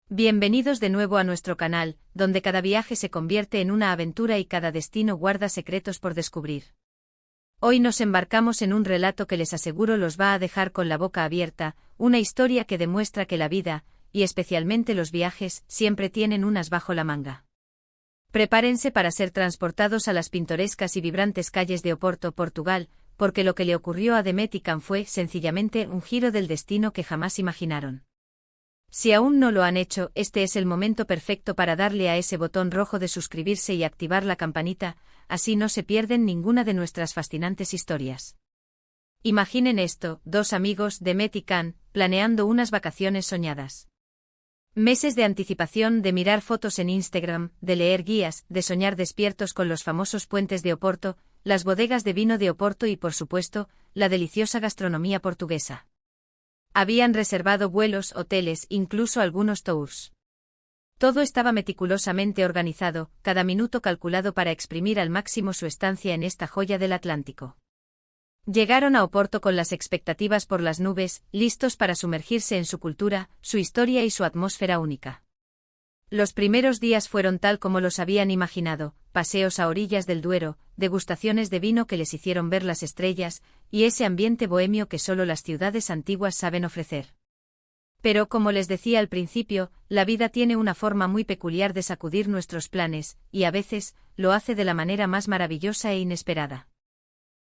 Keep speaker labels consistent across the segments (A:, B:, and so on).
A: Bienvenidos de nuevo a nuestro canal, donde cada viaje se convierte en una aventura y cada destino guarda secretos por descubrir. Hoy nos embarcamos en un relato que les aseguro los va a dejar con la boca abierta, una historia que demuestra que la vida, y especialmente los viajes, siempre tienen un as bajo la manga. Prepárense para ser transportados a las pintorescas y vibrantes calles de Oporto, Portugal, porque lo que le ocurrió a Demet y Can fue sencillamente un giro del destino que jamás imaginaron. Si aún no lo han hecho, este es el momento perfecto para darle a ese botón rojo de suscribirse y activar la campanita, así no se pierden ninguna de nuestras fascinantes historias. Imaginen esto, dos amigos, Demet y Can, planeando unas vacaciones soñadas. Meses de anticipación, de mirar fotos en Instagram, de leer guías, de soñar despiertos con los famosos puentes de Oporto, las bodegas de vino de Oporto y por supuesto, la deliciosa gastronomía portuguesa. Habían reservado vuelos, hoteles, incluso algunos tours. Todo estaba meticulosamente organizado, cada minuto calculado para exprimir al máximo su estancia en esta joya del Atlántico. Llegaron a Oporto con las expectativas por las nubes, listos para sumergirse en su cultura, su historia y su atmósfera única. Los primeros días fueron tal como los habían imaginado, paseos a orillas del Duero, degustaciones de vino que les hicieron ver las estrellas, y ese ambiente bohemio que solo las ciudades antiguas saben ofrecer. Pero como les decía al principio, la vida tiene una forma muy peculiar de sacudir nuestros planes, y a veces, lo hace de la manera más maravillosa e inesperada.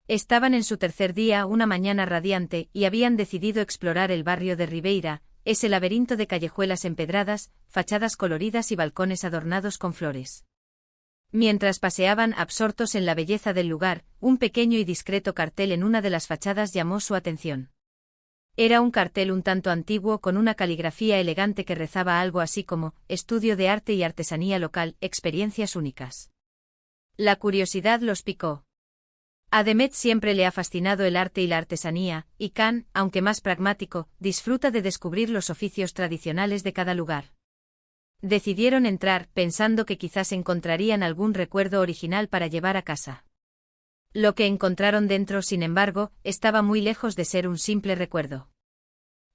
A: Estaban en su tercer día, una mañana radiante, y habían decidido explorar el barrio de Ribeira, ese laberinto de callejuelas empedradas, fachadas coloridas y balcones adornados con flores. Mientras paseaban absortos en la belleza del lugar, un pequeño y discreto cartel en una de las fachadas llamó su atención. Era un cartel un tanto antiguo con una caligrafía elegante que rezaba algo así como, Estudio de Arte y Artesanía Local, experiencias únicas. La curiosidad los picó. A Demet siempre le ha fascinado el arte y la artesanía, y Can, aunque más pragmático, disfruta de descubrir los oficios tradicionales de cada lugar. Decidieron entrar, pensando que quizás encontrarían algún recuerdo original para llevar a casa. Lo que encontraron dentro, sin embargo, estaba muy lejos de ser un simple recuerdo.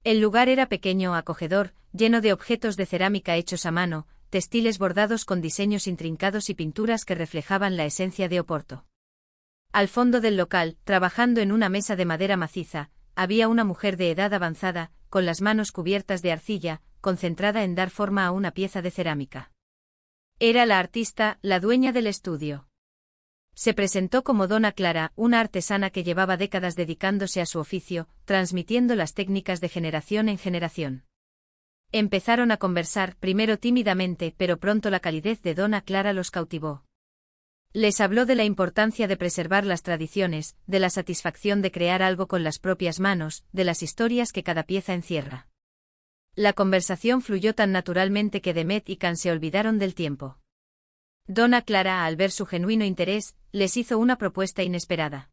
A: El lugar era pequeño, acogedor, lleno de objetos de cerámica hechos a mano, textiles bordados con diseños intrincados y pinturas que reflejaban la esencia de Oporto. Al fondo del local, trabajando en una mesa de madera maciza, había una mujer de edad avanzada, con las manos cubiertas de arcilla, concentrada en dar forma a una pieza de cerámica. Era la artista, la dueña del estudio. Se presentó como Dona Clara, una artesana que llevaba décadas dedicándose a su oficio, transmitiendo las técnicas de generación en generación. Empezaron a conversar, primero tímidamente, pero pronto la calidez de Dona Clara los cautivó. Les habló de la importancia de preservar las tradiciones, de la satisfacción de crear algo con las propias manos, de las historias que cada pieza encierra. La conversación fluyó tan naturalmente que Demet y Can se olvidaron del tiempo. Dona Clara, al ver su genuino interés, les hizo una propuesta inesperada.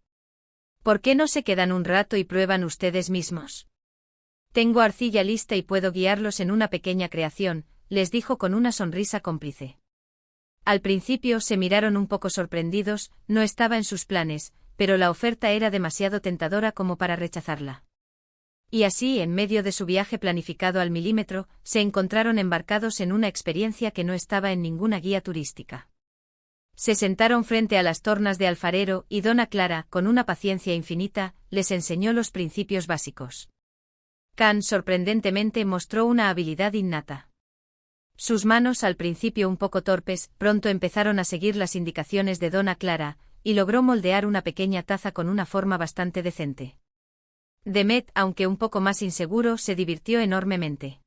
A: ¿Por qué no se quedan un rato y prueban ustedes mismos? Tengo arcilla lista y puedo guiarlos en una pequeña creación, les dijo con una sonrisa cómplice. Al principio se miraron un poco sorprendidos, no estaba en sus planes, pero la oferta era demasiado tentadora como para rechazarla. Y así, en medio de su viaje planificado al milímetro, se encontraron embarcados en una experiencia que no estaba en ninguna guía turística. Se sentaron frente a las tornas de alfarero y Dona Clara, con una paciencia infinita, les enseñó los principios básicos. Can, sorprendentemente, mostró una habilidad innata. Sus manos, al principio un poco torpes, pronto empezaron a seguir las indicaciones de Dona Clara, y logró moldear una pequeña taza con una forma bastante decente. Demet, aunque un poco más inseguro, se divirtió enormemente.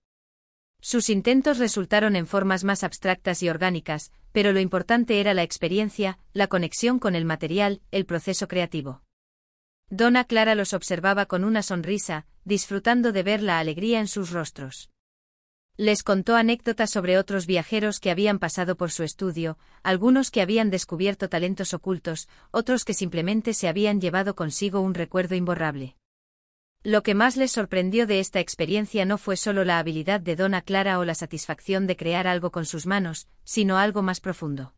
A: Sus intentos resultaron en formas más abstractas y orgánicas, pero lo importante era la experiencia, la conexión con el material, el proceso creativo. Dona Clara los observaba con una sonrisa, disfrutando de ver la alegría en sus rostros. Les contó anécdotas sobre otros viajeros que habían pasado por su estudio, algunos que habían descubierto talentos ocultos, otros que simplemente se habían llevado consigo un recuerdo imborrable. Lo que más les sorprendió de esta experiencia no fue solo la habilidad de Dona Clara o la satisfacción de crear algo con sus manos, sino algo más profundo.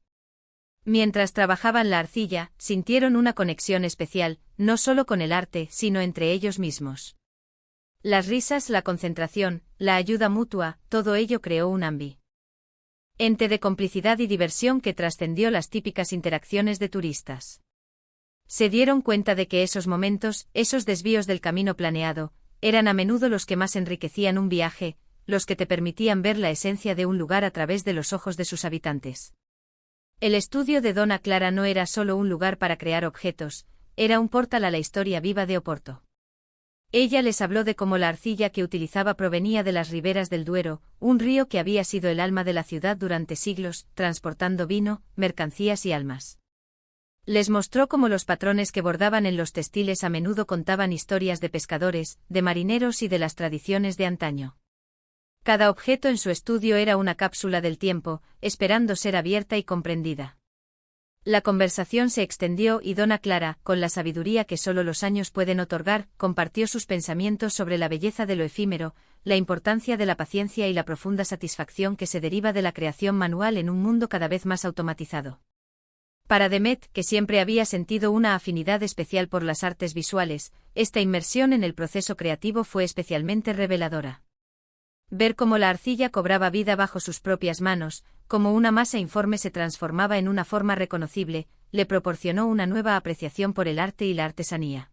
A: Mientras trabajaban la arcilla, sintieron una conexión especial, no solo con el arte, sino entre ellos mismos. Las risas, la concentración, la ayuda mutua, todo ello creó un ambiente de complicidad y diversión que trascendió las típicas interacciones de turistas. Se dieron cuenta de que esos momentos, esos desvíos del camino planeado, eran a menudo los que más enriquecían un viaje, los que te permitían ver la esencia de un lugar a través de los ojos de sus habitantes. El estudio de Dona Clara no era solo un lugar para crear objetos, era un portal a la historia viva de Oporto. Ella les habló de cómo la arcilla que utilizaba provenía de las riberas del Duero, un río que había sido el alma de la ciudad durante siglos, transportando vino, mercancías y almas. Les mostró cómo los patrones que bordaban en los textiles a menudo contaban historias de pescadores, de marineros y de las tradiciones de antaño. Cada objeto en su estudio era una cápsula del tiempo, esperando ser abierta y comprendida. La conversación se extendió y Dona Clara, con la sabiduría que solo los años pueden otorgar, compartió sus pensamientos sobre la belleza de lo efímero, la importancia de la paciencia y la profunda satisfacción que se deriva de la creación manual en un mundo cada vez más automatizado. Para Demet, que siempre había sentido una afinidad especial por las artes visuales, esta inmersión en el proceso creativo fue especialmente reveladora. Ver cómo la arcilla cobraba vida bajo sus propias manos, cómo una masa informe se transformaba en una forma reconocible, le proporcionó una nueva apreciación por el arte y la artesanía.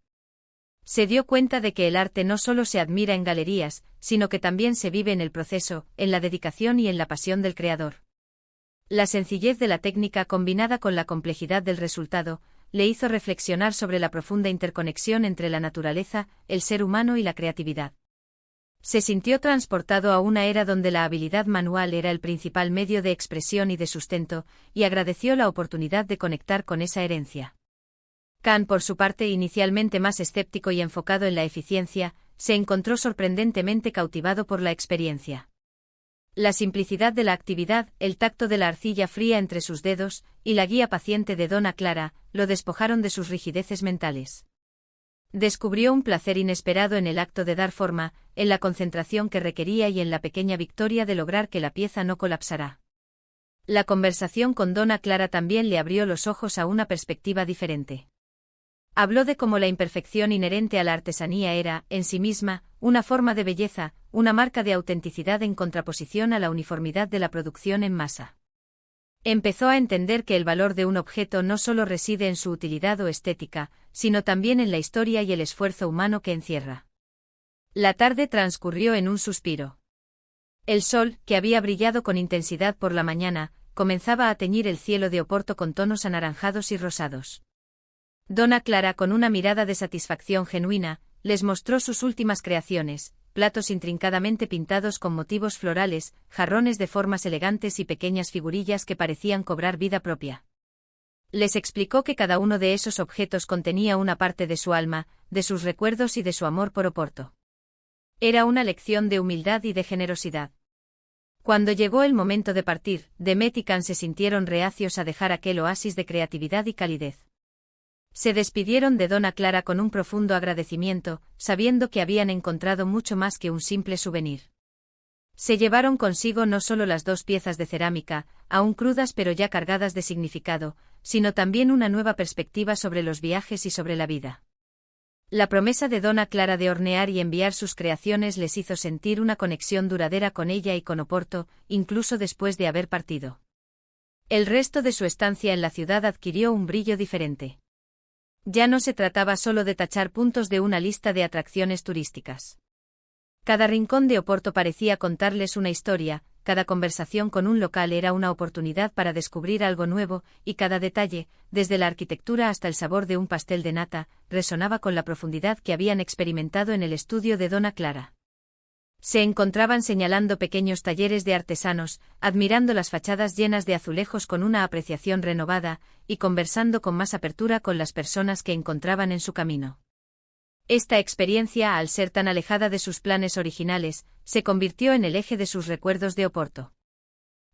A: Se dio cuenta de que el arte no solo se admira en galerías, sino que también se vive en el proceso, en la dedicación y en la pasión del creador. La sencillez de la técnica combinada con la complejidad del resultado, le hizo reflexionar sobre la profunda interconexión entre la naturaleza, el ser humano y la creatividad. Se sintió transportado a una era donde la habilidad manual era el principal medio de expresión y de sustento, y agradeció la oportunidad de conectar con esa herencia. Khan, por su parte, inicialmente más escéptico y enfocado en la eficiencia, se encontró sorprendentemente cautivado por la experiencia. La simplicidad de la actividad, el tacto de la arcilla fría entre sus dedos, y la guía paciente de Dona Clara, lo despojaron de sus rigideces mentales. Descubrió un placer inesperado en el acto de dar forma, en la concentración que requería y en la pequeña victoria de lograr que la pieza no colapsara. La conversación con Dona Clara también le abrió los ojos a una perspectiva diferente. Habló de cómo la imperfección inherente a la artesanía era, en sí misma, una forma de belleza, una marca de autenticidad en contraposición a la uniformidad de la producción en masa. Empezó a entender que el valor de un objeto no solo reside en su utilidad o estética, sino también en la historia y el esfuerzo humano que encierra. La tarde transcurrió en un suspiro. El sol, que había brillado con intensidad por la mañana, comenzaba a teñir el cielo de Oporto con tonos anaranjados y rosados. Dona Clara, con una mirada de satisfacción genuina, les mostró sus últimas creaciones, platos intrincadamente pintados con motivos florales, jarrones de formas elegantes y pequeñas figurillas que parecían cobrar vida propia. Les explicó que cada uno de esos objetos contenía una parte de su alma, de sus recuerdos y de su amor por Oporto. Era una lección de humildad y de generosidad. Cuando llegó el momento de partir, Demet y Khan se sintieron reacios a dejar aquel oasis de creatividad y calidez. Se despidieron de Dona Clara con un profundo agradecimiento, sabiendo que habían encontrado mucho más que un simple souvenir. Se llevaron consigo no solo las dos piezas de cerámica, aún crudas pero ya cargadas de significado, sino también una nueva perspectiva sobre los viajes y sobre la vida. La promesa de Dona Clara de hornear y enviar sus creaciones les hizo sentir una conexión duradera con ella y con Oporto, incluso después de haber partido. El resto de su estancia en la ciudad adquirió un brillo diferente. Ya no se trataba solo de tachar puntos de una lista de atracciones turísticas. Cada rincón de Oporto parecía contarles una historia, cada conversación con un local era una oportunidad para descubrir algo nuevo, y cada detalle, desde la arquitectura hasta el sabor de un pastel de nata, resonaba con la profundidad que habían experimentado en el estudio de Dona Clara. Se encontraban señalando pequeños talleres de artesanos, admirando las fachadas llenas de azulejos con una apreciación renovada, y conversando con más apertura con las personas que encontraban en su camino. Esta experiencia, al ser tan alejada de sus planes originales, se convirtió en el eje de sus recuerdos de Oporto.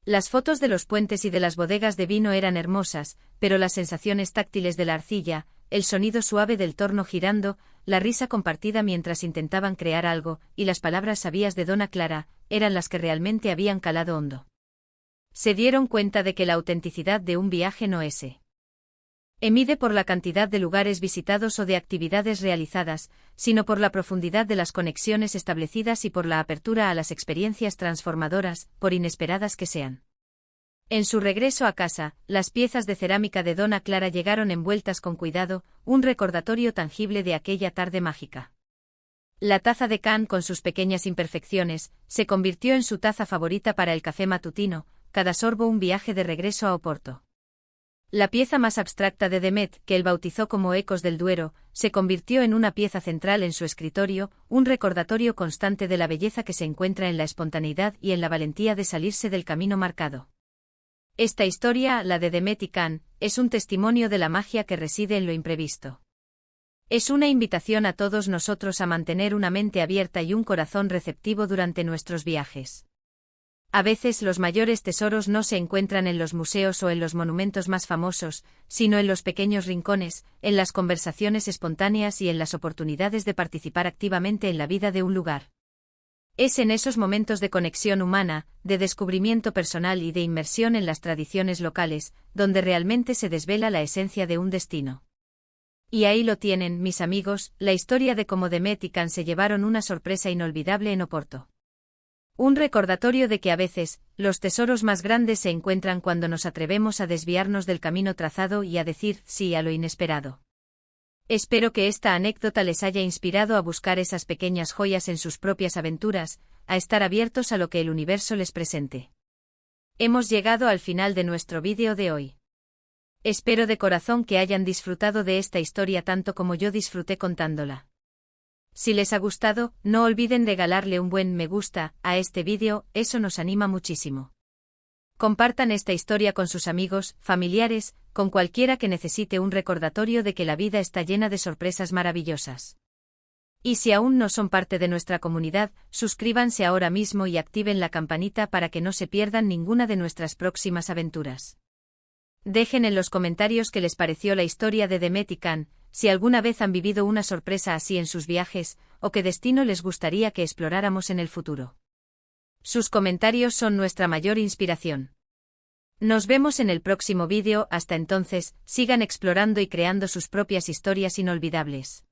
A: Las fotos de los puentes y de las bodegas de vino eran hermosas, pero las sensaciones táctiles de la arcilla, el sonido suave del torno girando, la risa compartida mientras intentaban crear algo, y las palabras sabias de Dona Clara, eran las que realmente habían calado hondo. Se dieron cuenta de que la autenticidad de un viaje no es Mide por la cantidad de lugares visitados o de actividades realizadas, sino por la profundidad de las conexiones establecidas y por la apertura a las experiencias transformadoras, por inesperadas que sean. En su regreso a casa, las piezas de cerámica de Donna Clara llegaron envueltas con cuidado, un recordatorio tangible de aquella tarde mágica. La taza de Can, con sus pequeñas imperfecciones, se convirtió en su taza favorita para el café matutino, cada sorbo un viaje de regreso a Oporto. La pieza más abstracta de Demet, que él bautizó como Ecos del Duero, se convirtió en una pieza central en su escritorio, un recordatorio constante de la belleza que se encuentra en la espontaneidad y en la valentía de salirse del camino marcado. Esta historia, la de Demet y Can, es un testimonio de la magia que reside en lo imprevisto. Es una invitación a todos nosotros a mantener una mente abierta y un corazón receptivo durante nuestros viajes. A veces los mayores tesoros no se encuentran en los museos o en los monumentos más famosos, sino en los pequeños rincones, en las conversaciones espontáneas y en las oportunidades de participar activamente en la vida de un lugar. Es en esos momentos de conexión humana, de descubrimiento personal y de inmersión en las tradiciones locales, donde realmente se desvela la esencia de un destino. Y ahí lo tienen, mis amigos, la historia de cómo Demet y Can se llevaron una sorpresa inolvidable en Oporto. Un recordatorio de que a veces, los tesoros más grandes se encuentran cuando nos atrevemos a desviarnos del camino trazado y a decir sí a lo inesperado. Espero que esta anécdota les haya inspirado a buscar esas pequeñas joyas en sus propias aventuras, a estar abiertos a lo que el universo les presente. Hemos llegado al final de nuestro vídeo de hoy. Espero de corazón que hayan disfrutado de esta historia tanto como yo disfruté contándola. Si les ha gustado, no olviden regalarle un buen me gusta a este vídeo, eso nos anima muchísimo. Compartan esta historia con sus amigos, familiares, con cualquiera que necesite un recordatorio de que la vida está llena de sorpresas maravillosas. Y si aún no son parte de nuestra comunidad, suscríbanse ahora mismo y activen la campanita para que no se pierdan ninguna de nuestras próximas aventuras. Dejen en los comentarios qué les pareció la historia de Demet y Can, si alguna vez han vivido una sorpresa así en sus viajes, o qué destino les gustaría que exploráramos en el futuro. Sus comentarios son nuestra mayor inspiración. Nos vemos en el próximo vídeo, hasta entonces, sigan explorando y creando sus propias historias inolvidables.